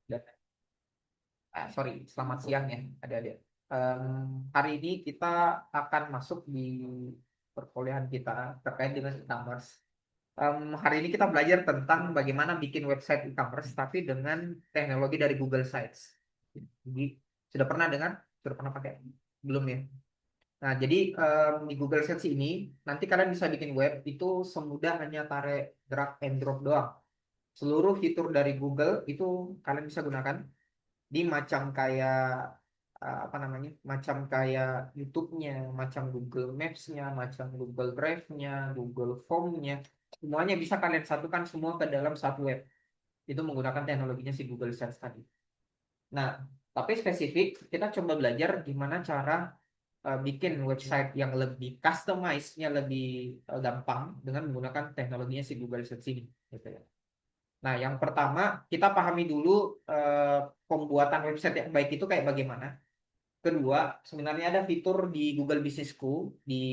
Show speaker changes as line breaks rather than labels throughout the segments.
Dan, sorry, selamat siang ya, adik-adik. Hari ini kita akan masuk di perkuliahan kita terkait dengan e-commerce. Hari ini kita belajar tentang bagaimana bikin website e-commerce, tapi dengan teknologi dari Google Sites. Jadi, sudah pernah dengar? Sudah pernah pakai? Belum ya? Nah, jadi di Google Sites ini, nanti kalian bisa bikin web itu semudah hanya tarik drag and drop doang. Seluruh fitur dari Google itu kalian bisa gunakan di macam kayak apa namanya, macam kayak YouTube-nya, macam Google Maps-nya, macam Google Drive-nya, Google Form-nya, semuanya bisa kalian satukan semua ke dalam satu web. Itu menggunakan teknologinya si Google Search tadi. Nah, tapi spesifik kita coba belajar gimana cara bikin website yang lebih customize-nya lebih gampang dengan menggunakan teknologinya si Google Search ini, gitu ya. Nah, yang pertama kita pahami dulu pembuatan website yang baik itu kayak bagaimana. Kedua, sebenarnya ada fitur di Google Business School di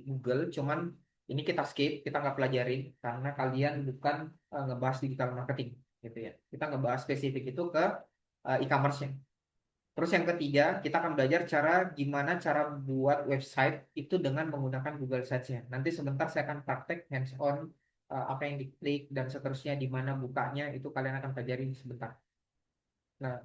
Google, cuman ini kita skip, kita nggak pelajarin karena kalian bukan ngebahas digital marketing, gitu ya. Kita ngebahas spesifik itu ke e-commerce-nya. Terus yang ketiga, kita akan belajar gimana cara buat website itu dengan menggunakan Google Sites-nya. Nanti sebentar saya akan praktek hands-on apa yang diklik dan seterusnya, di mana bukanya itu kalian akan pelajari sebentar. Nah,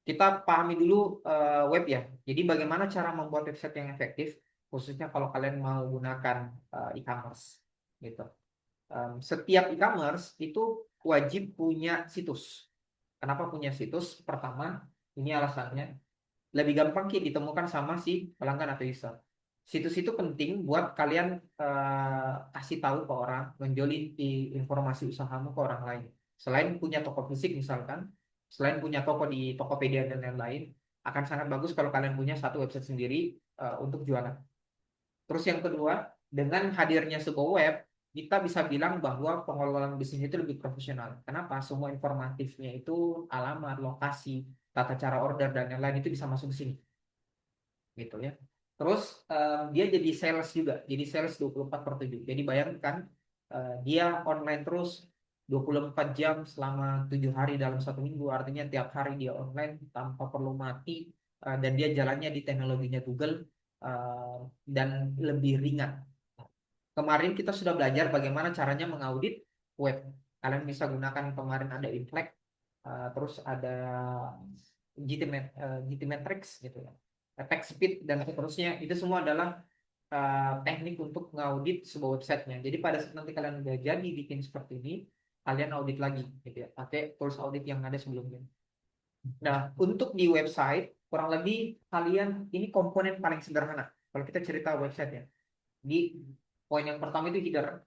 kita pahami dulu web ya. Jadi bagaimana cara membuat website yang efektif, khususnya kalau kalian mau gunakan e-commerce, gitu. Setiap e-commerce itu wajib punya situs. Kenapa punya situs? Pertama, ini alasannya lebih gampang ditemukan sama si pelanggan atau user. Situs itu penting buat kalian kasih tahu ke orang, menjolin informasi usahamu ke orang lain. Selain punya toko fisik misalkan, selain punya toko di Tokopedia dan lain-lain, akan sangat bagus kalau kalian punya satu website sendiri untuk jualan. Terus yang kedua, dengan hadirnya sebuah web, kita bisa bilang bahwa pengelolaan bisnis itu lebih profesional. Kenapa? Semua informatifnya itu alamat, lokasi, tata cara order dan lain-lain itu bisa masuk ke sini, gitu ya. Terus dia jadi sales juga, jadi sales 24/7. Jadi bayangkan dia online terus 24 jam selama 7 hari dalam satu minggu, artinya tiap hari dia online tanpa perlu mati, dan dia jalannya di teknologinya Google, eh, dan lebih ringan. Kemarin kita sudah belajar bagaimana caranya mengaudit web. Kalian bisa gunakan kemarin ada Inflect, terus ada GTmetrix gitu ya, Attack Speed dan seterusnya. Itu semua adalah teknik untuk mengaudit sebuah websitenya. Jadi pada saat nanti kalian udah jadi bikin seperti ini, kalian audit lagi gitu ya, pakai tools audit yang ada sebelumnya. Nah, untuk di website kurang lebih kalian ini komponen paling sederhana. Kalau kita cerita website ya, di poin yang pertama itu header.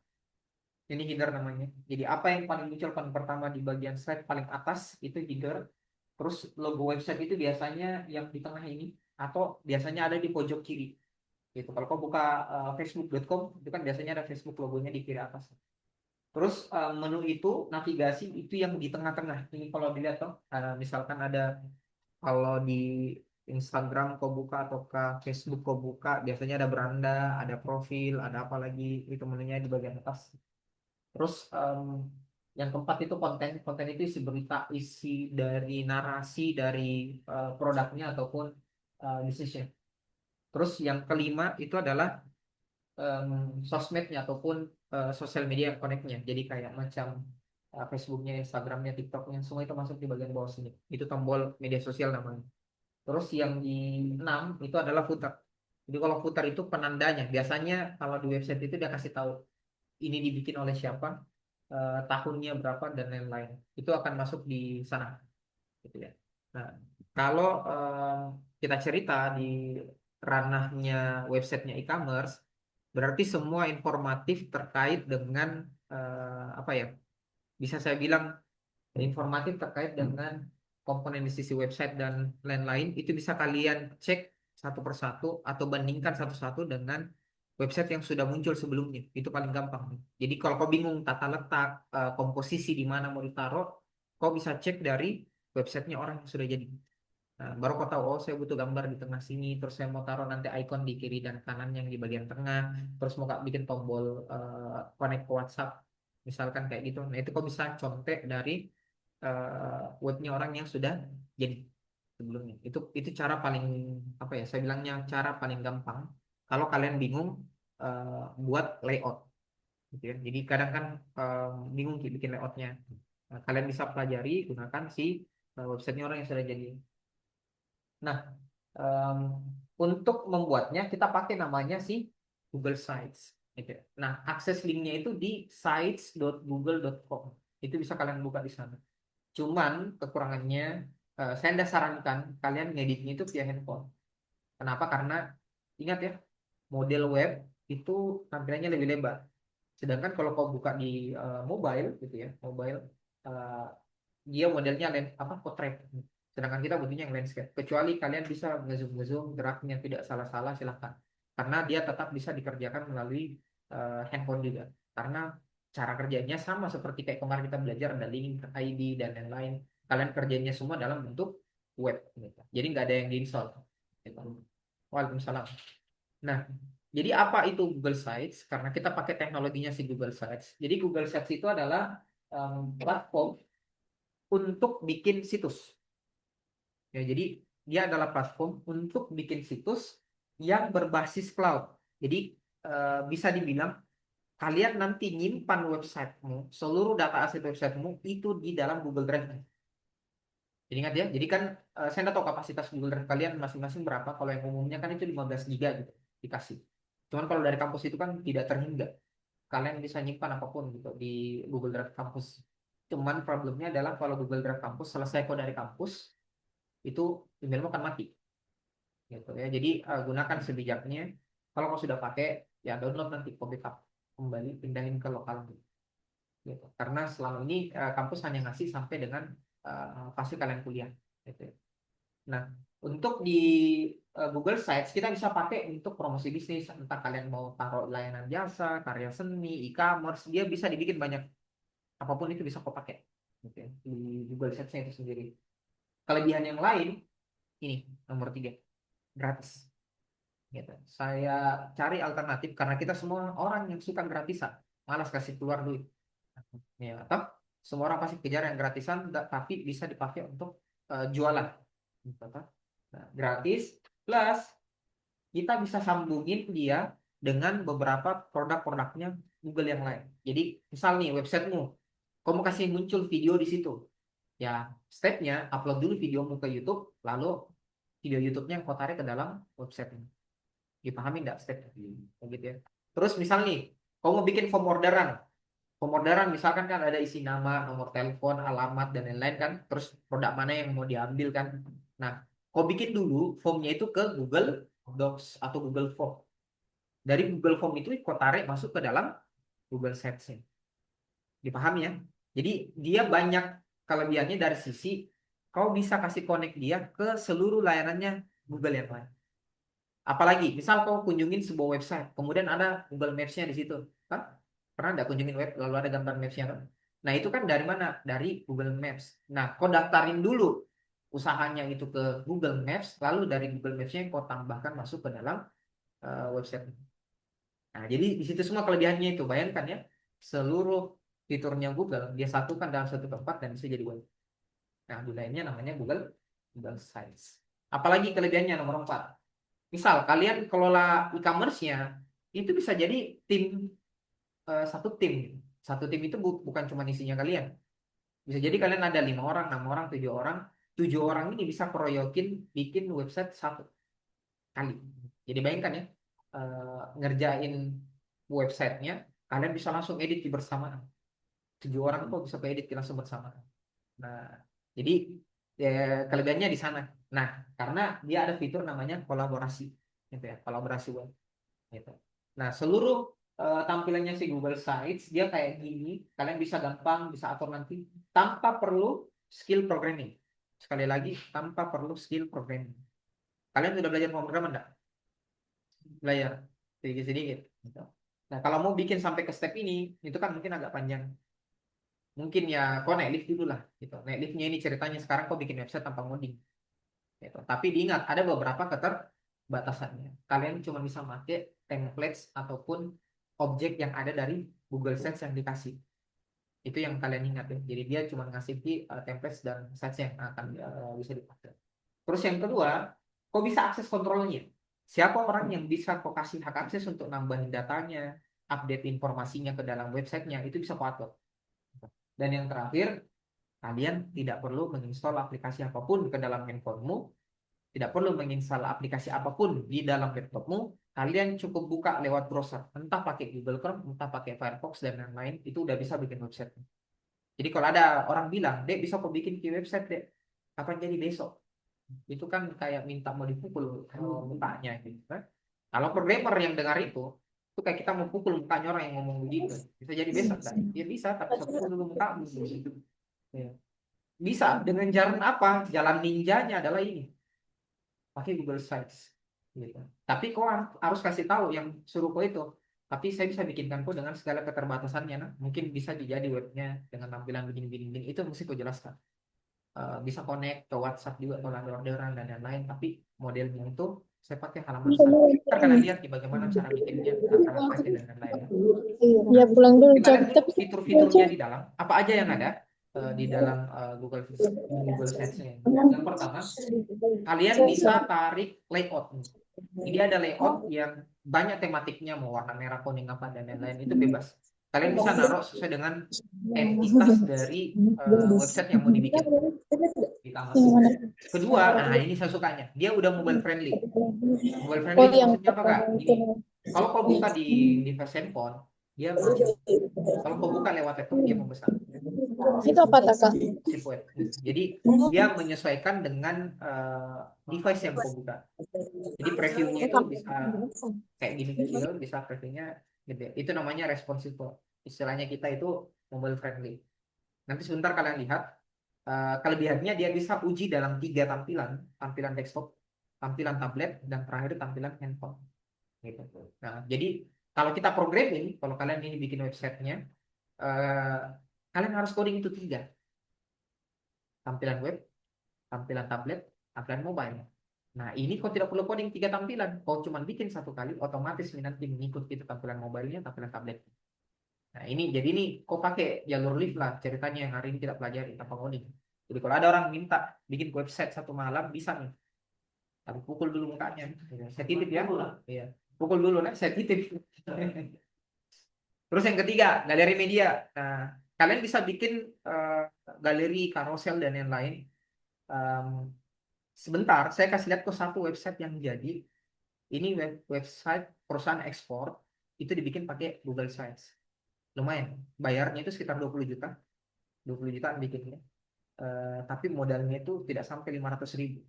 Ini header namanya. Jadi apa yang paling muncul paling pertama di bagian slide paling atas itu header. Terus logo website itu biasanya yang di tengah ini atau biasanya ada di pojok kiri. Gitu. Kalau kau buka facebook.com itu kan biasanya ada Facebook logonya di kiri atas. Terus menu itu navigasi itu yang di tengah-tengah. Ini kalau dilihat toh, misalkan ada, kalau di Instagram kau buka atau ke Facebook kau buka, biasanya ada beranda, ada profil, ada apa lagi, itu menunya di bagian atas. Terus yang keempat itu konten. Konten itu isi berita, isi dari narasi dari produknya ataupun bisnisnya. Terus yang kelima itu adalah em, sosmednya ataupun sosial media connectnya. Jadi kayak macam Facebooknya, Instagramnya, TikToknya, semua itu masuk di bagian bawah sini. Itu tombol media sosial namanya. Terus yang di enam itu adalah footer. Jadi kalau footer itu penandanya. Biasanya kalau di website itu dia kasih tahu ini dibikin oleh siapa, tahunnya berapa dan lain-lain. Itu akan masuk di sana, gitu ya. Nah, kalau kita cerita di ranahnya websitenya e-commerce, berarti semua informatif terkait dengan apa ya? Bisa saya bilang informatif terkait dengan komponen di sisi website dan lain-lain itu bisa kalian cek satu persatu atau bandingkan satu-satu dengan website yang sudah muncul sebelumnya. Itu paling gampang. Jadi kalau kau bingung tata letak, komposisi di mana mau ditaruh, kau bisa cek dari websitenya orang yang sudah jadi. Nah, baru kau tahu, oh saya butuh gambar di tengah sini, terus saya mau taruh nanti icon di kiri dan kanan yang di bagian tengah, terus mau bikin tombol connect ke WhatsApp, misalkan kayak gitu. Nah itu kau bisa contek dari webnya orang yang sudah jadi sebelumnya. Itu cara paling apa ya? Saya bilangnya cara paling gampang. Kalau kalian bingung buat layout, gitu ya. Jadi kadang kan bingung bikin layoutnya. Nah, kalian bisa pelajari gunakan si websitenya orang yang sudah jadi. Nah, em, untuk membuatnya kita pakai namanya si Google Sites. Gitu ya. Nah, akses linknya itu di sites.google.com. Itu bisa kalian buka di sana. Cuman kekurangannya, saya tidak sarankan kalian ngeditnya itu via handphone. Kenapa? Karena ingat ya, model web itu tampilannya lebih lebar. Sedangkan kalau kau buka di mobile gitu ya, mobile eh, dia modelnya apa portrait. Sedangkan kita butuhnya yang landscape. Kecuali kalian bisa ngezoom geraknya tidak salah-salah silahkan. Karena dia tetap bisa dikerjakan melalui handphone juga. Karena cara kerjanya sama seperti kayak kemarin kita belajar ada link, ID dan lain-lain. Kalian kerjanya semua dalam bentuk web. Gitu. Jadi nggak ada yang diinstal. Gitu. Waalaikumsalam. Nah, jadi apa itu Google Sites? Karena kita pakai teknologinya si Google Sites. Jadi Google Sites itu adalah platform untuk bikin situs. Ya, jadi dia adalah platform untuk bikin situs yang berbasis cloud. Jadi bisa dibilang kalian nanti nyimpan websitemu, seluruh data aset websitemu itu di dalam Google Drive. Jadi ingat ya, jadi kan saya nggak tahu kapasitas Google Drive kalian masing-masing berapa. Kalau yang umumnya kan itu 15 giga gitu dikasih. Cuman kalau dari kampus itu kan tidak terhingga. Kalian bisa nyimpan apapun gitu di Google Drive kampus. Cuman problemnya adalah kalau Google Drive kampus selesai kok dari kampus itu emailmu akan mati gitu ya. Jadi gunakan sebijaknya. Kalau kau sudah pakai ya download nanti kau backup kembali pindahin ke lokal gitu. Karena selama ini kampus hanya ngasih sampai dengan pasti kalian kuliah gitu ya. Nah, untuk di Google Sites kita bisa pakai untuk promosi bisnis, entah kalian mau taruh layanan jasa, karya seni, e-commerce, dia bisa dibikin banyak. Apapun itu bisa kau pakai gitu ya, di Google Sites itu sendiri. Kelebihan yang lain ini nomor 3, gratis. Gitu. Saya cari alternatif karena kita semua orang yang suka gratisan, malas kasih keluar duit. Ya, atau semua orang pasti kejar yang gratisan, tapi bisa dipakai untuk jualan. Gitu, toh. Nah, gratis plus kita bisa sambungin dia dengan beberapa produk-produknya Google yang lain. Jadi misal nih websitemu, kamu kasih muncul video di situ. Ya, stepnya upload dulu videomu ke YouTube, lalu video YouTube-nya yang kau tarik ke dalam website. Dipahami nggak stepnya? Begitu ya. Terus misal nih, kamu mau bikin form orderan. Form orderan misalkan kan ada isi nama, nomor telepon, alamat, dan lain-lain kan. Terus produk mana yang mau diambil kan. Nah, kau bikin dulu formnya itu ke Google Docs atau Google Form. Dari Google Form itu kau tarik masuk ke dalam Google Sheets. Dipahami ya? Jadi dia banyak kelebihannya dari sisi kau bisa kasih connect dia ke seluruh layanannya Google yang lain. Apalagi, misal kau kunjungin sebuah website, kemudian ada Google Maps-nya di situ, kan? Pernah nggak kunjungin web, lalu ada gambar Maps-nya kan? Nah itu kan dari mana? Dari Google Maps. Nah, kau daftarin dulu usahanya itu ke Google Maps, lalu dari Google Maps-nya kau tambahkan masuk ke dalam website. Nah, jadi di situ semua kelebihannya itu. Bayangkan ya, seluruh fiturnya Google dia satukan dalam satu tempat dan bisa jadi web. Nah, gunanya namanya Google Sites. Apalagi kelebihannya nomor 4. Misal kalian kelola e-commerce-nya, itu bisa jadi tim satu tim. Satu tim itu bukan cuma isinya kalian. Bisa jadi kalian ada 5 orang, 6 orang, 7 orang. 7 orang ini bisa keroyokin bikin website satu kali. Jadi bayangkan ya, ngerjain websitenya, kalian bisa langsung edit di bersamaan. 7 orang kok bisa edit langsung bersamaan. Nah, jadi ya, kelebihannya di sana. Nah, karena dia ada fitur namanya kolaborasi, gitu ya, kolaborasi web. Gitu. Nah, seluruh tampilannya si Google Sites dia kayak gini, kalian bisa gampang bisa atur nanti tanpa perlu skill programming. Sekali lagi, tanpa perlu skill programming. Kalian sudah belajar pemrograman enggak? Belajar sedikit-sedikit. Gitu. Nah, kalau mau bikin sampai ke step ini, itu kan mungkin agak panjang. Mungkin ya, kau naik lift dulu lah. Gitu. Naik liftnya ini ceritanya sekarang kau bikin website tanpa ngoding. Gitu. Tapi diingat, ada beberapa keterbatasannya. Kalian cuma bisa pakai templates ataupun objek yang ada dari Google Sites yang dikasih. Itu yang kalian ingat ya. Jadi dia cuma ngasih templates dan sites yang akan bisa dipakai. Terus yang kedua, kok bisa akses kontrolnya? Siapa orang yang bisa kok kasih hak akses untuk nambahin datanya, update informasinya ke dalam websitenya, itu bisa kok atur. Dan yang terakhir, kalian tidak perlu menginstal aplikasi apapun ke dalam handphonemu, tidak perlu menginstal aplikasi apapun di dalam laptopmu, kalian cukup buka lewat browser, entah pakai Google Chrome, entah pakai Firefox dan lain-lain, itu udah bisa bikin website. Jadi kalau ada orang bilang, Dek bisa kok bikin website, Dek, kapan jadi besok? Itu kan kayak minta mau dipukul mukanya gitu kan. Kalau programmer yang dengar itu kayak kita mau pukul mukanya orang yang ngomong begitu. Bisa jadi besok kan? Ya bisa, tapi saya pukul dulu mukamu gitu. Ya. Bisa dengan jalan apa? Jalan ninjanya adalah ini, pakai Google Sites gitu. Tapi kok harus kasih tahu yang suruh kok itu. Tapi saya bisa bikinkan kok dengan segala keterbatasannya. Nah. Mungkin bisa dijadi webnya dengan tampilan begini-begini. Itu mesti kau jelaskan. Bisa connect ke WhatsApp juga kalau ada orderan dan lain-lain. Tapi modelnya itu saya pakai halaman statik. Ntar kalian lihat di bagaimana cara bikinnya, cara pakai dan lain-lain.
Ya pulang dulu
Kita lihat dulu fitur-fiturnya di dalam. Apa aja yang ada di dalam Google Sites-nya. Yang pertama, kalian bisa tarik layout. Ini ada layout yang banyak tematiknya, mau warna merah, kuning, apa dan lain-lain, itu bebas. Kalian bisa naruh sesuai dengan entitas dari website yang mau dibikin. Kedua, nah ini saya sukanya, dia udah mobile friendly. Mobile friendly
Oh,
itu
yang
maksudnya apa kak? Gini, kalau kau buka di device handphone, dia mengecil. Kalau kau buka lewat laptop, dia membesar.
itu apa Kak?
Web. Jadi dia menyesuaikan dengan device yang kau buka. Jadi previewnya itu bisa kayak gini kecil, bisa previewnya gede. Itu namanya responsive. Istilahnya kita itu mobile friendly. Nanti sebentar kalian lihat kelebihannya, dia bisa uji dalam 3 tampilan, tampilan desktop, tampilan tablet, dan terakhir tampilan handphone. Gitu. Nah, jadi kalau kita programming, kalau kalian ini bikin websitenya, eh, kalian harus coding itu 3. Tampilan web, tampilan tablet, tampilan mobile. Nah, ini kau tidak perlu coding 3 tampilan. Kau cuma bikin 1 kali, otomatis nanti mengikut itu tampilan mobilenya, tampilan tablet. Nah, ini jadi ini kau pakai jalur lift lah ceritanya yang hari ini kita pelajari tanpa coding. Jadi kalau ada orang minta bikin website 1 malam, bisa nih. Tapi pukul dulu mukanya. Saya titip ya. Iya. Pukul dulu, nah, saya titip. Terus yang ketiga, galeri media. Nah, kalian bisa bikin galeri, carousel, dan lain-lain. Um, Sebentar, saya kasih lihat ke satu website yang jadi. Ini website perusahaan ekspor. Itu dibikin pakai Google Sites. Lumayan. Bayarnya itu sekitar 20 juta. 20 jutaan bikinnya. Tapi modalnya itu tidak sampai 500.000.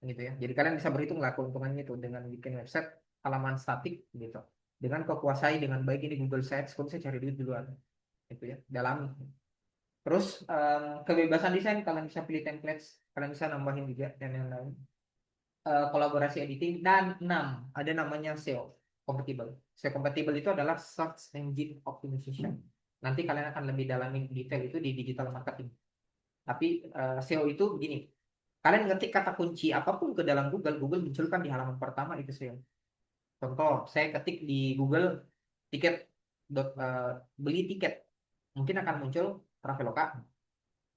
Gitu ya. Jadi kalian bisa berhitung lah keuntungannya itu dengan bikin website halaman statik gitu. Dengan kau kuasai dengan baik ini Google Sites, kau bisa cari duit duluan. Itu ya, dalami. Terus kebebasan desain, kalian bisa pilih templates, kalian bisa nambahin juga dan lain-lain. Kolaborasi editing, dan 6 ada namanya SEO compatible. SEO compatible itu adalah search engine optimization. Nanti kalian akan lebih dalamin detail itu di digital marketing. Tapi SEO itu begini, kalian ngetik kata kunci apapun ke dalam Google, Google munculkan di halaman pertama itu SEO. Contoh, saya ketik di Google tiket beli tiket, mungkin akan muncul Traveloka,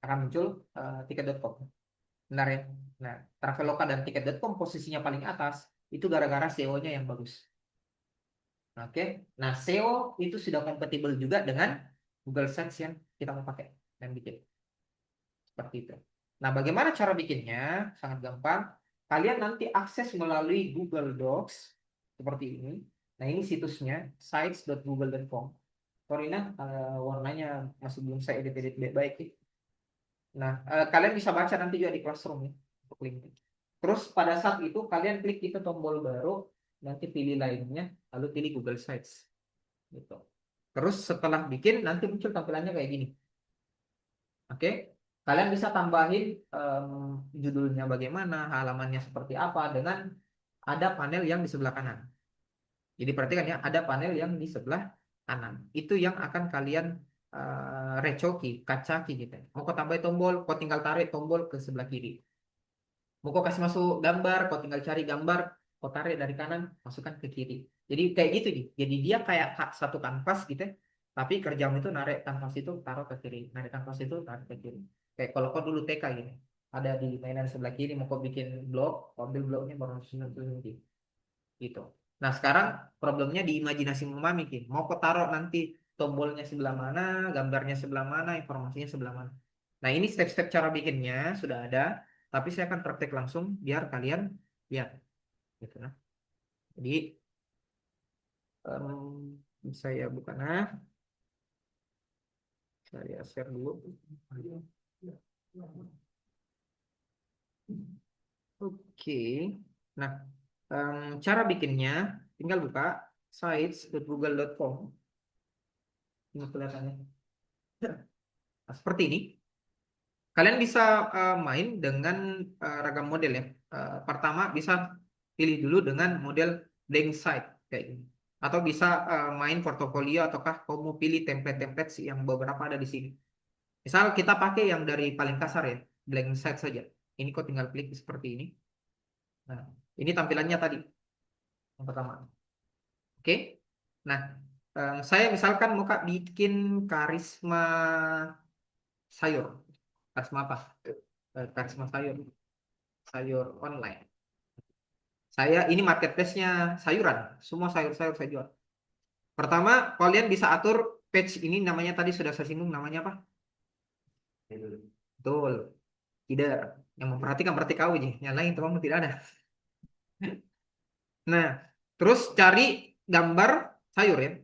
akan muncul tiket.com. Benar ya? Nah, Traveloka dan tiket.com posisinya paling atas itu gara-gara SEO-nya yang bagus. Oke. Nah, SEO itu sudah kompatibel juga dengan Google Search yang kita mau pakai dan bikin. Seperti itu. Nah, bagaimana cara bikinnya? Sangat gampang. Kalian nanti akses melalui Google Docs seperti ini. Nah, ini situsnya sites.google.com. Sorry nah, warnanya masih belum saya edit-edit baik-baik. Nah, kalian bisa baca nanti juga di Classroom ya, untuk link. Terus pada saat itu kalian klik itu tombol baru, nanti pilih lainnya, lalu pilih Google Sites. Gitu. Terus setelah bikin nanti muncul tampilannya kayak gini. Oke, kalian bisa tambahin judulnya bagaimana, halamannya seperti apa dengan ada panel yang di sebelah kanan. Jadi perhatikan ya, ada panel yang di sebelah kanan. Itu yang akan kalian recoki, kacaki gitu. Mau kau tambahin tombol, kau tinggal tarik tombol ke sebelah kiri. Mau kau kasih masuk gambar, kau tinggal cari gambar, kau tarik dari kanan, masukkan ke kiri. Jadi kayak gitu nih. Jadi dia kayak satu kanvas gitu ya. Tapi kerjam itu narik kanvas itu taruh ke kiri, narik kanvas itu taruh ke kiri. Kayak kalau kau dulu TK gini, ada di mainan sebelah kiri, mau kau bikin blok, kau ambil bloknya baru susun gitu. Nah sekarang problemnya di imajinasi Mami, Ki. Mau kau taruh nanti tombolnya sebelah mana, gambarnya sebelah mana, informasinya sebelah mana. Nah ini step-step cara bikinnya sudah ada, tapi saya akan praktek langsung biar kalian lihat, gitu nah. Jadi saya buka nah, saya share dulu. Oke, nah cara bikinnya tinggal buka sites.google.com. Ini kelihatannya. Nah, seperti ini. Kalian bisa main dengan ragam model ya. Pertama bisa pilih dulu dengan model blank site kayak ini. Atau bisa main portofolio ataukah kamu pilih template-template yang beberapa ada di sini. Misal kita pakai yang dari paling kasar ya, blank site saja. Ini kok tinggal klik seperti ini. Nah, ini tampilannya tadi yang pertama. Oke. Nah, saya misalkan mau Kak bikin karisma sayur. Karisma apa? Karisma sayur. Sayur online. Saya ini marketplace-nya sayuran. Semua sayur-sayur saya jual. Pertama, kalian bisa atur page ini namanya tadi sudah saya singgung namanya apa? Betul. Tidak. Yang memperhatikan berarti kau aja. Yang lain temanmu tidak ada. Nah, terus cari gambar sayur ya.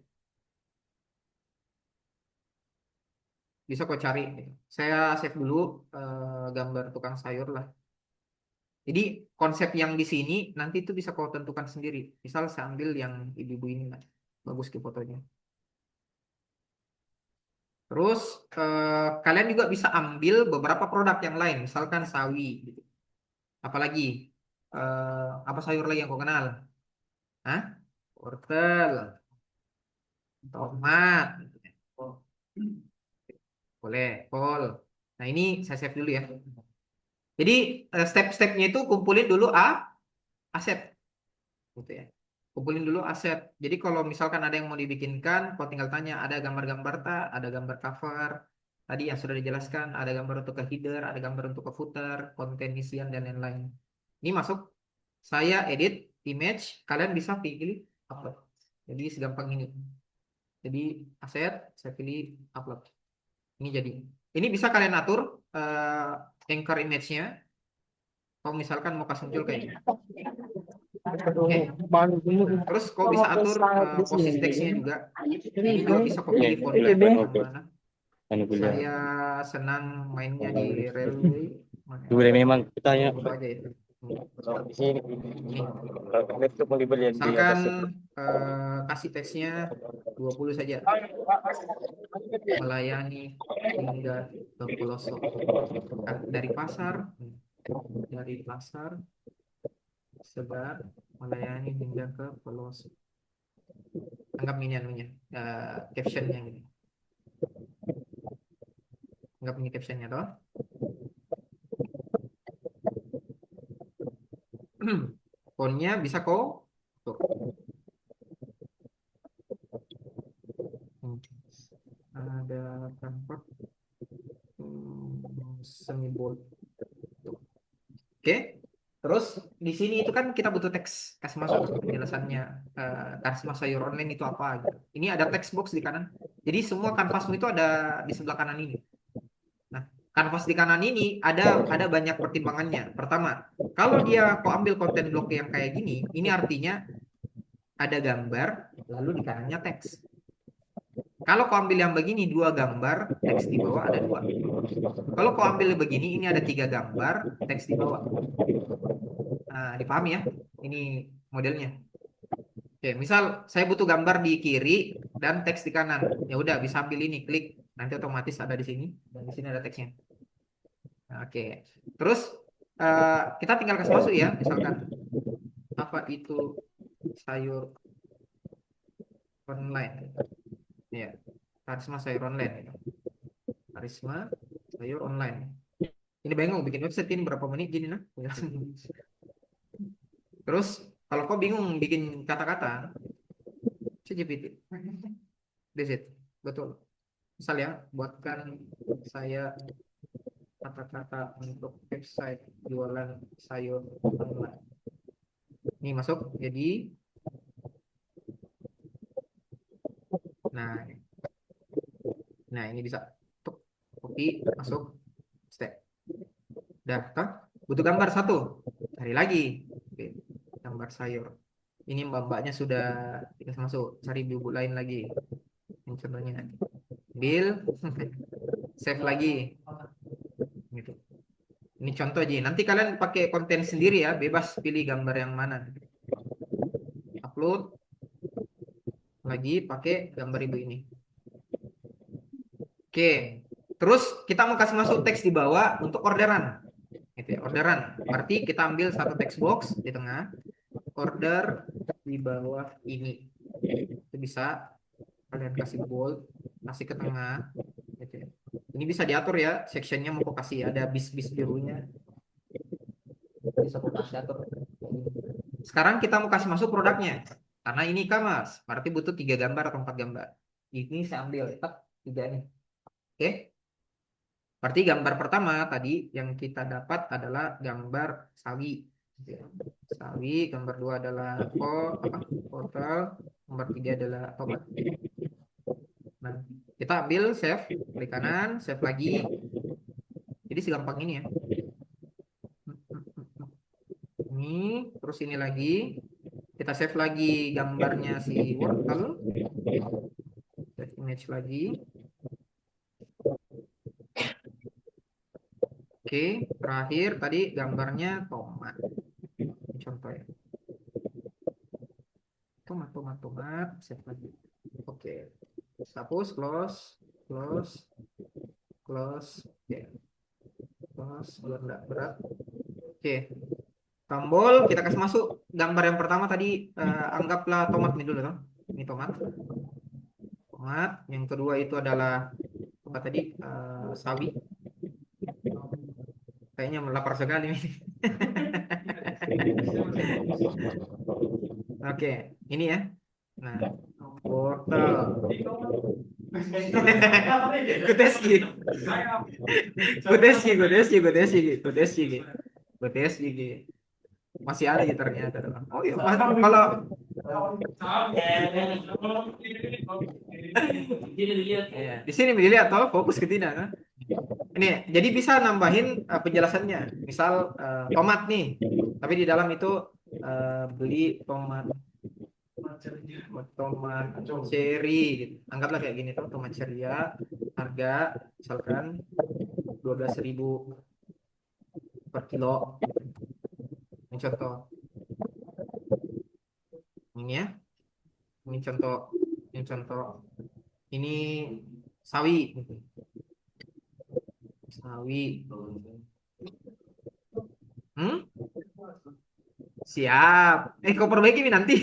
Bisa kau cari. Saya save dulu gambar tukang sayur lah. Jadi konsep yang di sini nanti itu bisa kau tentukan sendiri. Misal saya ambil yang ibu-ibu ini lah. Bagus ke fotonya. Terus kalian juga bisa ambil beberapa produk yang lain, misalkan sawi, gitu. Apalagi apa sayur lagi yang kau kenal? Hah? Wortel, tomat, gitu ya. Boleh, kol. Nah ini saya save dulu ya. Jadi step-stepnya itu kumpulin dulu aset, gitu ya. Kumpulin dulu aset. Jadi kalau misalkan ada yang mau dibikinkan, kau tinggal tanya ada gambar-gambar tak, ada gambar cover. Tadi yang sudah dijelaskan, ada gambar untuk ke header, ada gambar untuk ke footer, konten isian dan lain-lain. Ini masuk, saya edit image, kalian bisa pilih upload. Jadi segampang ini. Jadi aset, saya pilih upload. Ini jadi. Ini bisa kalian atur anchor image-nya. Kalau misalkan mau kasih muncul kayak ini. Oke. Nah, terus kau bisa atur posisi teksnya juga. Ini juga bisa kau pilih fontnya yang mana. Saya senang mainnya di railway. Mana ya?
Boleh memang tanya
Foto aja ya.
di sini.
Nih,
Laptop mau dibeli di
misalkan
atas.
kasih teksnya 20 saja. Melayani hingga ke pelosok. Nah, dari pasar sebar melayani hingga ke pelosok. Anggap ini anunya, captionnya ini. Anggap ini captionnya toh. Fontnya bisa kok tuh. Ada convert semi bold. Tuh. Oke. Terus di sini itu kan kita butuh teks kasih masuk penjelasannya karisma sayur online itu apa gitu. Ini ada text box di kanan. Jadi semua kanvasmu itu ada di sebelah kanan ini. Nah, kanvas di kanan ini ada banyak pertimbangannya. Pertama, kalau dia kau ambil konten blok yang kayak gini, ini artinya ada gambar lalu di kanannya teks. Kalau kau ambil yang begini dua gambar, teks di bawah ada dua. Kalau kau ambil begini, ini ada tiga gambar, teks di bawah. Nah, dipahami ya? Ini modelnya. Oke, misal saya butuh gambar di kiri dan teks di kanan. Ya udah bisa ambil ini, klik. Nanti otomatis ada di sini dan di sini ada teksnya. Nah, oke. Terus kita tinggal kasih masuk ya, misalkan apa itu sayur online. Ya, karisma sayur online. Gitu. Karisma sayur online. Ini bingung bikin website ini berapa menit gini nah. Terus kalau kau bingung bikin kata-kata, ChatGPT. That's it. betul. Misal ya, buatkan saya kata-kata untuk website jualan sayur online. Ini masuk, jadi, nah, ini bisa tuk, copy, masuk, step. Dah, kan? Butuh gambar satu, cari lagi. Oke, gambar sayur. Ini mbak-mbaknya sudah dikasih masuk, cari buku lain lagi. Ini contohnya, ambil, save lagi, gitu. Ini contoh aja. Nanti kalian pakai konten sendiri ya, bebas pilih gambar yang mana. Upload lagi pakai gambar ibu ini. Oke. Terus kita mau kasih masuk teks di bawah untuk orderan. Gitu ya, orderan. Berarti kita ambil satu text box di tengah, order di bawah ini. Itu bisa kalian kasih bold, kasih ke tengah, gitu ya. Ini bisa diatur ya, sectionnya mau kau kasih ada bis-bis birunya. Bisa kau kasih atur. Sekarang kita mau kasih masuk produknya. Karena ini e-commerce, berarti butuh 3 gambar atau 4 gambar. Ini saya ambil, tetap 3 nih. Oke. Berarti gambar pertama tadi yang kita dapat adalah gambar sawi. Sawi, gambar 2 adalah wortel, gambar 3 adalah tomat. Nah, kita ambil save, klik kanan, save lagi. Jadi segampang ini ya. Ini, terus ini lagi. Kita save lagi gambarnya si wortel. Save image lagi. Oke, terakhir tadi gambarnya tomat. Ini contoh ya. Tomat, save lagi. Oke, hapus, close, oke, close, biar nggak berat. Oke, tombol kita kasih masuk gambar yang pertama tadi, anggaplah tomat ini dulu, toh. Ini tomat. Yang kedua itu adalah apa tadi, sawi. Kayaknya melapar sekali ini. Oke, ini ya. Nah, wortel. Kuteski. Masih ada ya ternyata. Oh iya, kalau ya, di sini dilihat toh fokus ke tidak kan? Ini jadi bisa nambahin penjelasannya. Misal tomat nih, tapi di dalam itu beli tomat cherry gitu. Anggaplah kayak gini tuh, tomat cherry ya. Harga misalkan 12.000 per kilo. Ini contoh. Ini ya. Ini contoh. Ini sawi gitu. Sawi. Siap. Kau perbaiki nih nanti.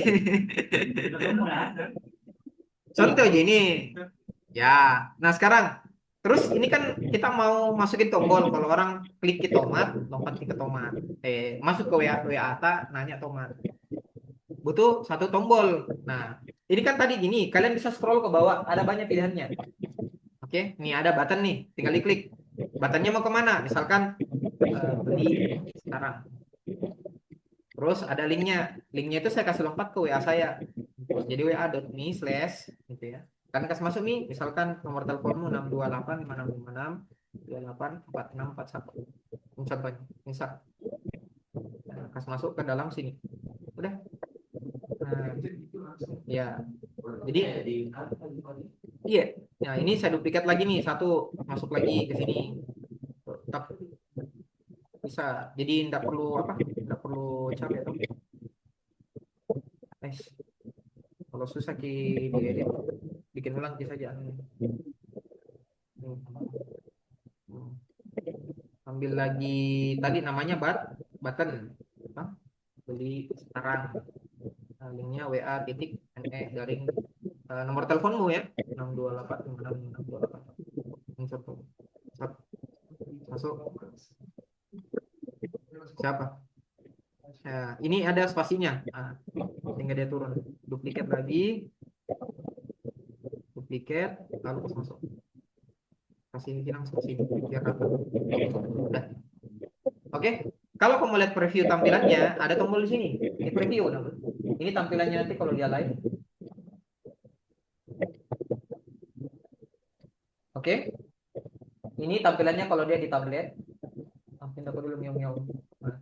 Contoh gini. Ya. Nah, sekarang terus ini kan kita mau masukin tombol, kalau orang klik ke tomat, lompat ke tomat. Masuk ke WA Ata, nanya tomat. Butuh satu tombol. Nah, ini kan tadi gini, kalian bisa scroll ke bawah, ada banyak pilihannya. Oke, nih ada button nih, tinggal diklik. Buttonnya mau kemana? Misalkan beli sekarang. Terus ada linknya. Linknya itu saya kasih lompat ke WA saya. Jadi wa.me/ gitu ya. Kalian kasih masuk nih, misalkan nomor teleponmu 6285656 284641. Ini contohnya. Misal. Nah, kasih masuk ke dalam sini. Udah. Nah, ya. Jadi iya. Nah, ini saya duplikat lagi nih, satu masuk lagi ke sini. Tetap bisa. Jadi tidak perlu capek tuh. Nice. Kalau susah diedit, bikin ulang saja. Ambil lagi tadi namanya button. Beli sekarang. Linknya WA titik NE garing nomor teleponmu ya, 628565628. Masuk. Siapa? Ini ada spasinya. Tinggal dia turun. Duplikat lagi. lalu masuk. Kasih bilang seperti ini biar rata. Udah. Oke. Kalau kamu lihat preview tampilannya, ada tombol di sini. Ini preview namanya. Ini tampilannya nanti kalau dia live. Oke. Ini tampilannya kalau dia di tablet. Pindah dulu miau-miau. Nah,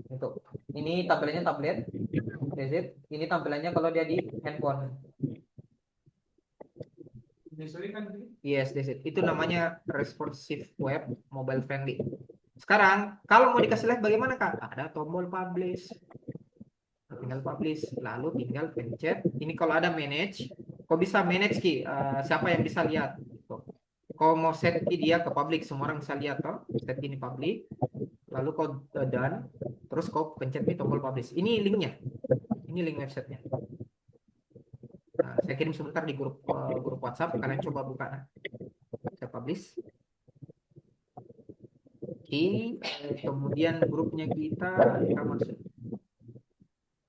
itu. Ini tampilannya tablet. That's it. Ini tampilannya kalau dia di handphone. Yes, that's it. Itu namanya responsive web, mobile friendly. Sekarang, kalau mau dikasih live bagaimana, Kak? Ada tombol publish. Tinggal publish, lalu tinggal pencet. Ini kalau ada manage, kok bisa manage Ki? Siapa yang bisa lihat? Gitu. Kau mau set Ki dia ke public, semua orang bisa lihat toh. Set ini public, lalu kau done, terus kau pencet di tombol publish. Ini linknya, ini link websitenya. Nah, saya kirim sebentar di grup WhatsApp. Kalian coba buka. Nah. Saya publish. Oke, kemudian grupnya kita masuk.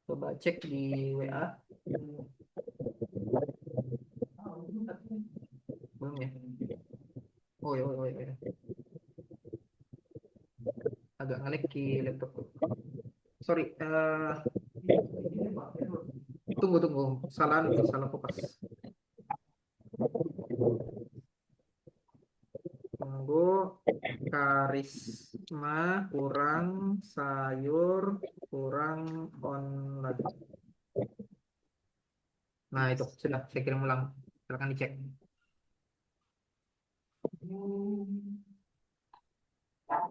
Coba cek di WA. Belum ya? Oh ya, oh, ya. Agak ngelag di laptop. Sorry. Tunggu. Salah fokus. Tunggu. Karisma kurang sayur kurang online. Nah itu sudah saya kirim ulang. Silakan dicek.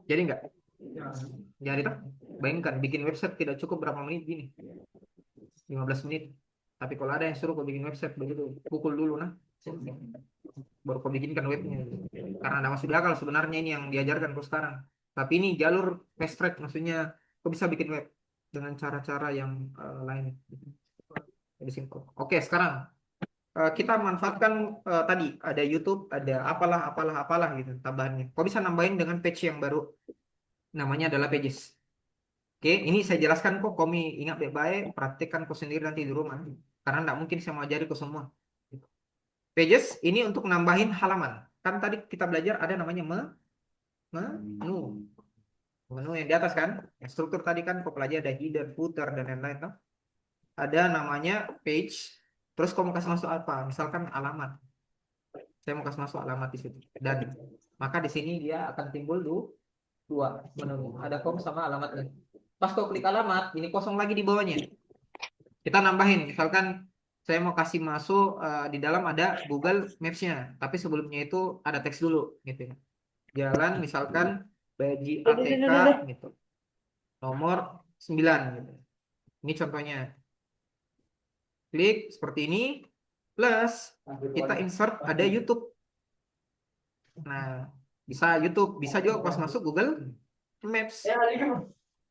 Jadi enggak? Jadi tak? Bayangkan bikin website tidak cukup berapa menit gini. 15 menit. Tapi kalau ada yang suruh kau bikin website begitu, pukul dulu nah. Baru kau bikinkan webnya. Karena ada masuk di akal sebenarnya ini yang diajarkan kau sekarang. Tapi ini jalur fast track, maksudnya kau bisa bikin web dengan cara-cara yang lain. Jadi simpel. Oke, sekarang kita manfaatkan tadi ada YouTube, ada apalah gitu tambahannya. Kau bisa nambahin dengan page yang baru. Namanya adalah pages. Oke, ini saya jelaskan kok. Kau ingat baik-baik, praktekkan kau sendiri nanti di rumah. Karena tidak mungkin saya mau ajari kau semua. Pages ini untuk nambahin halaman. Kan tadi kita belajar ada namanya menu. Menu yang di atas kan. Yang struktur tadi kan kau pelajari ada header, footer, dan lain-lain. Kan? Ada namanya page. Terus kau mau kasih masuk apa? Misalkan alamat. Saya mau kasih masuk alamat di situ. Dan maka di sini dia akan timbul dua menu. Ada kom sama alamatnya. Pas kau klik alamat, ini kosong lagi di bawahnya. Kita nambahin. Misalkan saya mau kasih masuk di dalam ada Google Maps-nya. Tapi sebelumnya itu ada teks dulu. Gitu ya. Jalan misalkan Baji ATK gitu. Nomor 9 gitu. Ini contohnya. Klik seperti ini. Plus kita insert ada YouTube. Nah, bisa YouTube, bisa juga pas masuk Google Maps.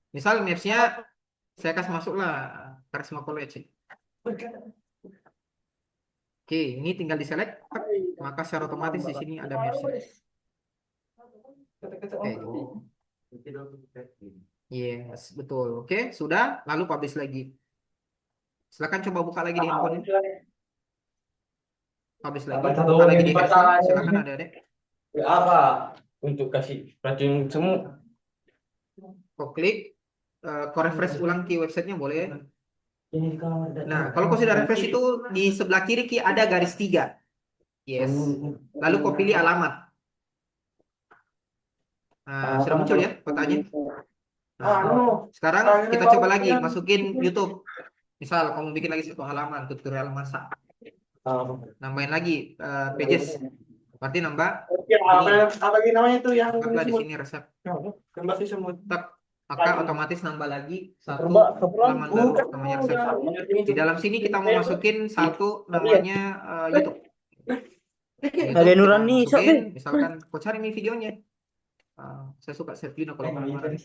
Misal Maps-nya saya kasih masuk lah Karisma College. Oke, ini tinggal di select, maka secara otomatis di sini ada Maps-nya. Yes, betul. Oke, sudah. Lalu publish lagi. Silakan coba buka lagi di handphone. Publish lagi. Buka lagi di handphone. Silakan adik-adik.
Apa untuk kasih racun semua?
Kau klik, kau refresh ulang ke websitenya boleh. Nah, kalau kau sudah refresh itu di sebelah kiri Ki ada garis 3. Yes. Lalu kau pilih alamat. Nah, sudah muncul ya kotanya. Nah, sekarang kita coba lagi masukin YouTube. Misal kamu bikin lagi satu halaman tutorial masak. Nambahin lagi pages. Berarti nambah
Apa namanya itu yang
anggaplah di sini resep. Tak, maka otomatis nambah lagi satu halaman baru namanya resep. Di dalam sini kita mau masukin satu namanya YouTube.
Ada Nuran nih,
masukin, misalkan kau cari nih videonya. Saya suka set video kalau marah-marah. Terus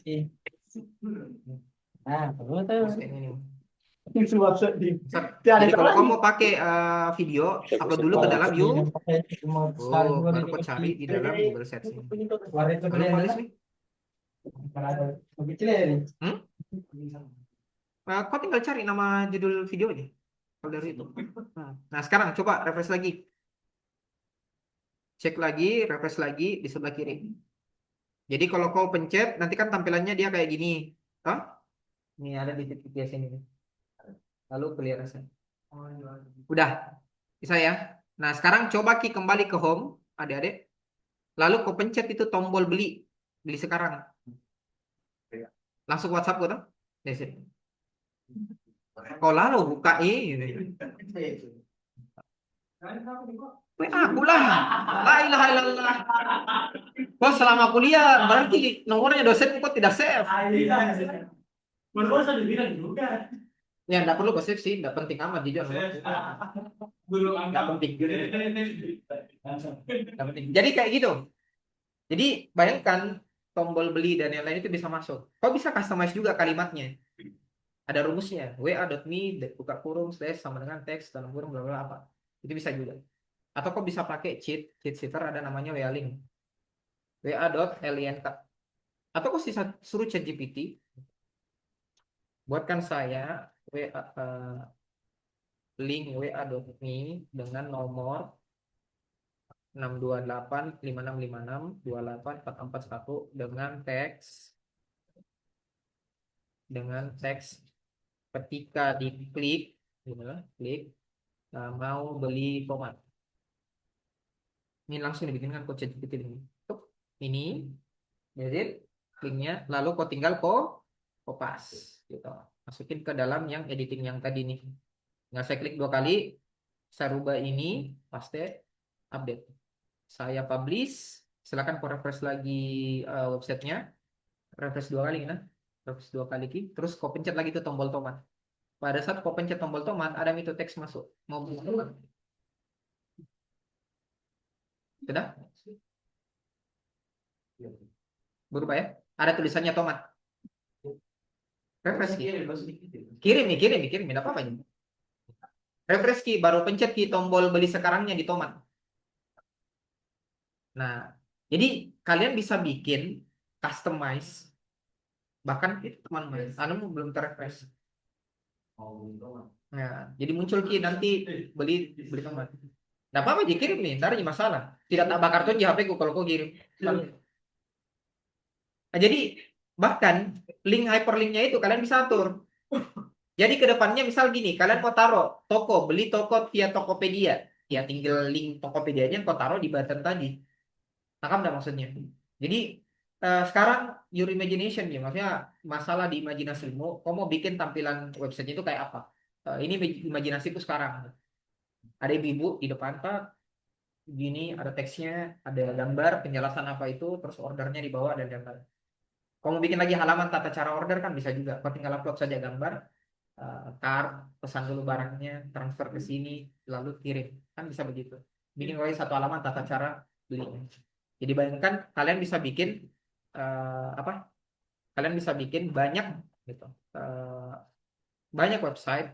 kayak ini. Jadi kalau kamu mau pakai video, upload dulu ke dalam YouTube. Baru kau cari di dalam Google Search ini. Kalau tulis nih. Kau tinggal cari nama judul videonya. Kalau dari itu. Nah, sekarang coba refresh lagi. cek lagi, refresh lagi di sebelah kiri. Jadi kalau kau pencet, nanti kan tampilannya dia kayak gini. Hah? Ini ada di titik di sini. Lalu clearance. Udah, bisa ya. Nah, sekarang coba Ki kembali ke home, adik-adik. Lalu kau pencet itu tombol beli. Beli sekarang. Langsung WhatsApp kau tuh. Dari sini. Kau lalu buka ini. Aku lah. La ilaha illallah. Kau selama kuliah berarti nomornya dosen kau tidak save.
Baru saya bilang juga.
Ya, enggak perlu gosip sih, enggak penting amat jujur.
Belum
Enggak penting.
angkat.
Enggak penting. Jadi kayak gitu. Jadi bayangkan tombol beli dan yang lain itu bisa masuk. Kau bisa customize juga kalimatnya. Ada rumusnya. wa.me buka kurung slash sama dengan teks dalam kurung bla bla apa. Itu bisa juga. Atau kau bisa pakai cheat sheeter ada namanya wa link. wa.link. Atau kau bisa suruh ChatGPT buatkan saya link wa.me dengan nomor 6285656284441 dengan teks ketika diklik klik mau beli tomat. Ini langsung dibikinkan kode ChatGPT ini. Tuh, ini jadi linknya lalu kau tinggal kopas gitu. Masukin ke dalam yang editing yang tadi nih. Nggak saya klik 2 kali, saya rubah ini, paste, update. Saya publish, silakan kau refresh lagi websitenya, refresh 2 kali nah, refresh 2 kali terus kau pencet lagi tuh tombol tomat. Pada saat kau pencet tombol tomat, ada itu teks masuk. Mau buka? Sudah? Berubah ya? Ada tulisannya tomat. Refresh Ki. Kirim nih, kirim. Tidak apa-apa ini. Refresh Ki, baru pencet Ki tombol beli sekarangnya di tomat. Nah, jadi kalian bisa bikin customize bahkan itu teman-teman, anu belum terrefresh. Nah, jadi muncul Ki nanti beli beli tomat. Nah, apa-apa dikirim nih, ntar aja masalah. Tidak tak bakar tuh di HP ku kalau kau kirim. Nah, jadi bahkan link hyperlinknya itu kalian bisa atur. Jadi ke depannya misal gini, kalian mau taruh toko, beli toko via Tokopedia. Ya tinggal link Tokopedia-nya kau taruh di button tadi. Paham nggak maksudnya? Jadi sekarang your imagination ya, maksudnya masalah di imajinasimu, kamu mau bikin tampilan website itu kayak apa? Ini imajinasiku sekarang. Ada ibu-ibu di depan Pak, gini ada teksnya, ada gambar penjelasan apa itu, terus ordernya di bawah dan lain-lain. Kamu bikin lagi halaman tata cara order kan bisa juga. Kau tinggal upload saja gambar, cart, pesan dulu barangnya, transfer ke sini, lalu kirim. Kan bisa begitu. Bikin lagi satu halaman tata cara belinya. Jadi bayangkan kalian bisa bikin apa? Kalian bisa bikin banyak gitu. Banyak website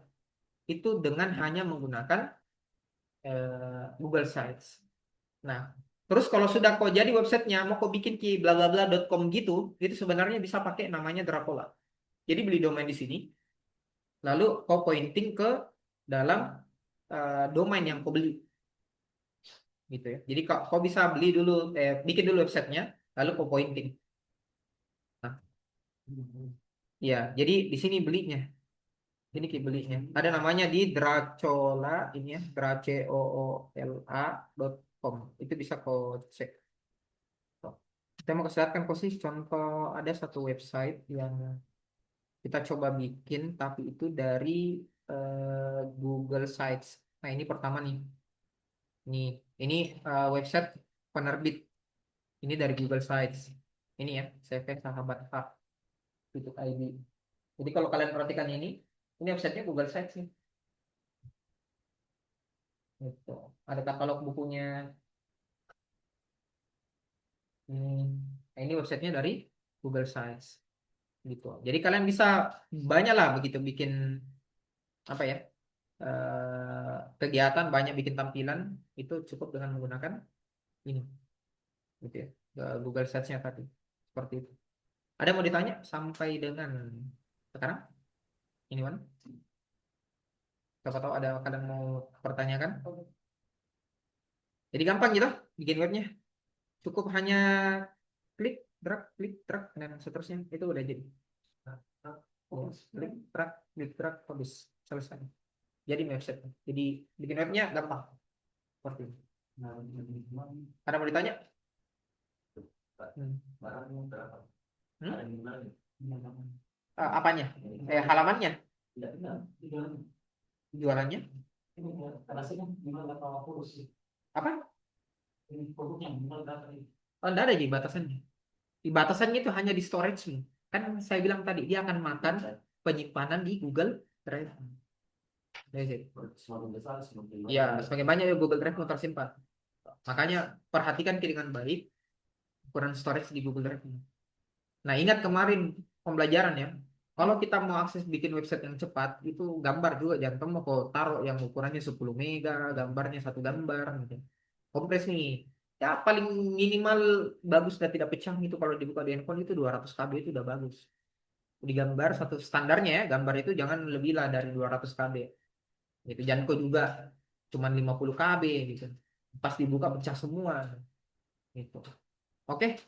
itu dengan hanya menggunakan Google Sites. Nah, terus kalau sudah kau jadi websitenya mau kau bikin ki bla bla bla.com gitu, itu sebenarnya bisa pakai namanya Dracula. Jadi beli domain di sini, lalu kau pointing ke dalam domain yang kau beli, gitu ya. Jadi kau bisa beli dulu, bikin dulu websitenya, lalu kau pointing. Nah, ya, jadi di sini belinya. Ini ki belinya. Ada namanya di Dracola ini ya, dracoola.com. Itu bisa kau cek. Saya mau kesehatan kok sih contoh ada satu website yang kita coba bikin tapi itu dari Google Sites. Nah, ini pertama nih. Ini website penerbit. Ini dari Google Sites. Ini ya, CV sahabat Hak itu ID. Jadi kalau kalian perhatikan ini websitenya Google Sites nih. Gitu. Ada katalog bukunya. Ini websitenya dari Google Sites. Gitu. Jadi kalian bisa banyak lah begitu bikin apa ya kegiatan banyak bikin tampilan itu cukup dengan menggunakan ini gitu ya Google Sites-nya tadi seperti itu. Ada mau ditanya sampai dengan sekarang ini Wan? Siapa tahu ada kalian mau pertanyakan? Jadi gampang gitu bikin webnya. Cukup hanya klik, drag, dan seterusnya. Itu udah jadi. Klik, drag, publish. Selesai. Jadi website. Jadi bikin webnya gampang. Seperti itu. Ada mau ditanya? Apanya? Halamannya? Jualannya? Apa? Oh, enggak ada jadi batasannya. Di batasannya itu hanya di storage nih. Kan saya bilang tadi dia akan makan penyimpanan di Google Drive. Ya, semakin banyak ya Google Drive mau tersimpan. Makanya perhatikan dengan baik ukuran storage di Google Drive. Nah, ingat kemarin pembelajaran ya. Kalau kita mau akses bikin website yang cepat, itu gambar juga. Jangan mau kau taruh yang ukurannya 10 mega, gambarnya satu gambar. Gitu. Kompres nih. Ya paling minimal bagus dan tidak pecah itu kalau dibuka di handphone itu 200 KB itu udah bagus. Di gambar satu standarnya ya, gambar itu jangan lebih lah dari 200 KB. Gitu. Jangan kau juga cuman 50 KB gitu. Pas dibuka pecah semua. Gitu. Oke,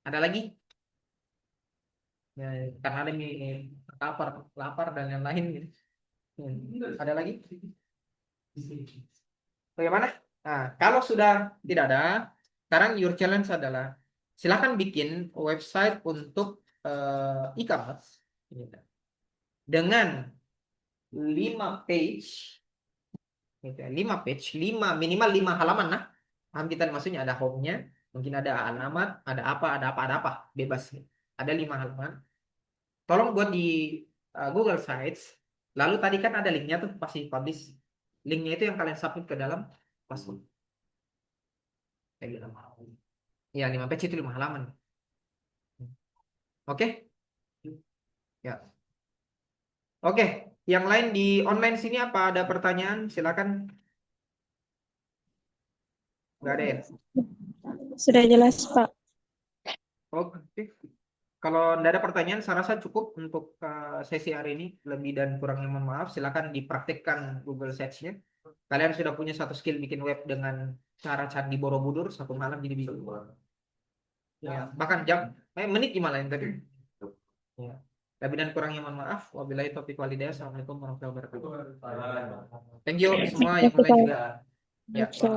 ada lagi? Ya, karena ada ini lapar dan yang lain gitu. Ada lagi? Bagaimana? Nah, kalau sudah tidak ada, sekarang your challenge adalah silakan bikin website untuk e-commerce dengan 5 page, gitu ya, 5 page, 5 minimal 5 halaman nah. Paham kita maksudnya ada home-nya, mungkin ada alamat, ada apa, bebas. Ada 5 halaman. Tolong buat di Google Sites. Lalu tadi kan ada linknya tuh pasti publish. Linknya itu yang kalian submit ke dalam password. Kayak gitu. Ya 5 page itu 5 halaman. Oke? Ya. Oke. Yang lain di online sini apa ada pertanyaan? Silakan. Nggak ada ya?
Sudah jelas, Pak.
Oke. Kalau tidak ada pertanyaan, saya rasa cukup untuk sesi hari ini. Lebih dan kurangnya mohon maaf. Silakan dipraktikkan Google Sites-nya. Kalian sudah punya satu skill bikin web dengan cara Candi Borobudur satu malam jadi bisa. Ya, bahkan menit gimana yang tadi? Ya. Lebih dan kurangnya mohon maaf. Wabillahi taufiq walhidayah. Assalamualaikum warahmatullahi wabarakatuh. Thank you semua yang mulai juga. Ya.
Oke.